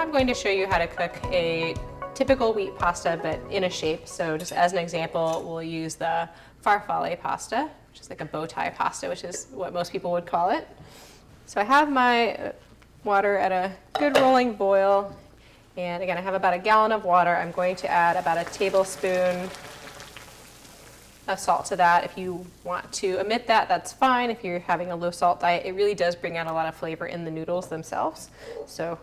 I'm going to show you how to cook a typical wheat pasta, but in a shape. So just as an example, we'll use the farfalle pasta, which is like a bow tie pasta, which is what most people would call it. So I have my water at a good rolling boil. And again, I have about a gallon of water. I'm going to add about a tablespoon of salt to that. If you want to omit that, that's fine. If you're having a low salt diet, it really does bring out a lot of flavor in the noodles themselves. So,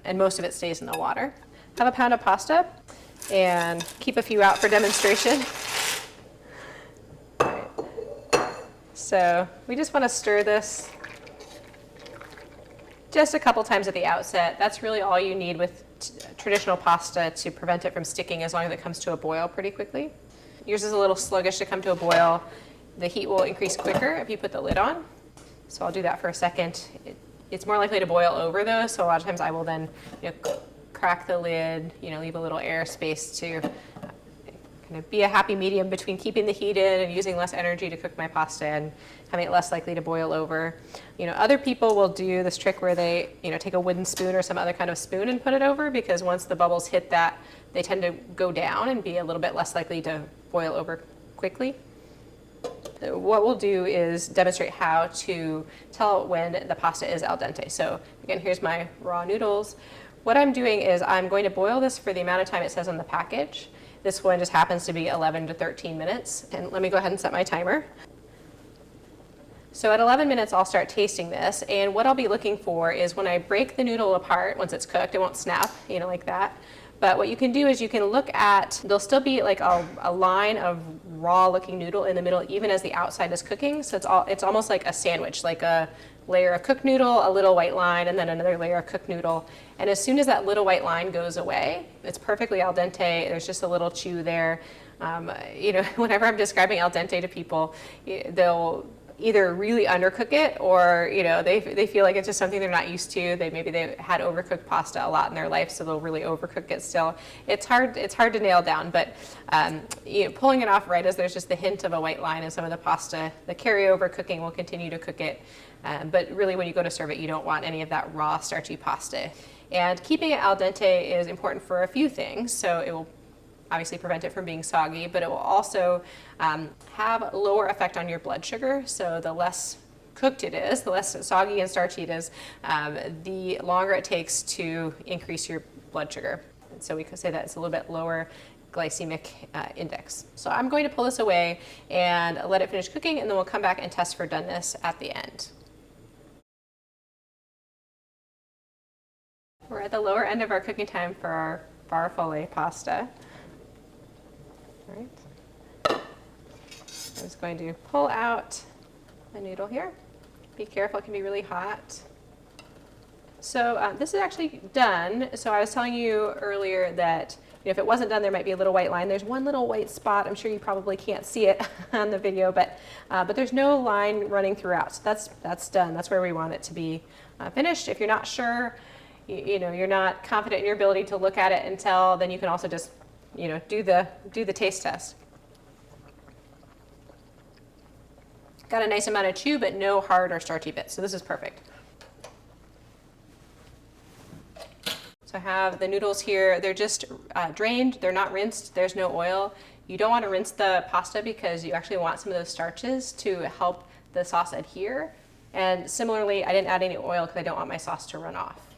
and most of it stays in the water. Have a pound of pasta and keep a few out for demonstration. All right. So we just want to stir this just a couple times at the outset. That's really all you need with traditional pasta to prevent it from sticking, as long as it comes to a boil pretty quickly. Yours is a little sluggish to come to a boil. The heat will increase quicker if you put the lid on. So I'll do that for a second. It's more likely to boil over though, so a lot of times I will then crack the lid, leave a little air space to kind of be a happy medium between keeping the heat in and using less energy to cook my pasta and having it less likely to boil over. Other people will do this trick where they, take a wooden spoon or some other kind of spoon and put it over, because once the bubbles hit that, they tend to go down and be a little bit less likely to boil over quickly. What we'll do is demonstrate how to tell when the pasta is al dente. So again, here's my raw noodles. What I'm doing is I'm going to boil this for the amount of time it says on the package. This one just happens to be 11 to 13 minutes. And let me go ahead and set my timer. So at 11 minutes, I'll start tasting this. And what I'll be looking for is when I break the noodle apart, once it's cooked, it won't snap, like that. But what you can do is you can look at, there'll still be like a line of raw looking noodle in the middle, even as the outside is cooking. So it's almost like a sandwich, like a layer of cooked noodle, a little white line, and then another layer of cooked noodle. And as soon as that little white line goes away, it's perfectly al dente. There's just a little chew there. Whenever I'm describing al dente to people, they'll either really undercook it, or they feel like it's just something they're not used to. Maybe they had overcooked pasta a lot in their life, so they'll really overcook it still. It's hard to nail down, but pulling it off right as there's just the hint of a white line in some of the pasta, the carryover cooking will continue to cook it. But really, when you go to serve it, you don't want any of that raw starchy pasta. And keeping it al dente is important for a few things. So it will obviously prevent it from being soggy, but it will also have a lower effect on your blood sugar. So the less cooked it is, the less soggy and starchy it is, the longer it takes to increase your blood sugar. And so we could say that it's a little bit lower glycemic index. So I'm going to pull this away and let it finish cooking, and then we'll come back and test for doneness at the end. We're at the lower end of our cooking time for our farfalle pasta. All right. I'm just going to pull out the noodle here. Be careful, it can be really hot. So this is actually done. So I was telling you earlier that if it wasn't done, there might be a little white line. There's one little white spot. I'm sure you probably can't see it on the video, but there's no line running throughout. So that's done. That's where we want it to be finished. If you're not sure, you're not confident in your ability to look at it and tell, then you can also just do the taste test. Got a nice amount of chew, but no hard or starchy bits. So this is perfect. So I have the noodles here. They're just drained. They're not rinsed. There's no oil. You don't want to rinse the pasta because you actually want some of those starches to help the sauce adhere. And similarly, I didn't add any oil because I don't want my sauce to run off.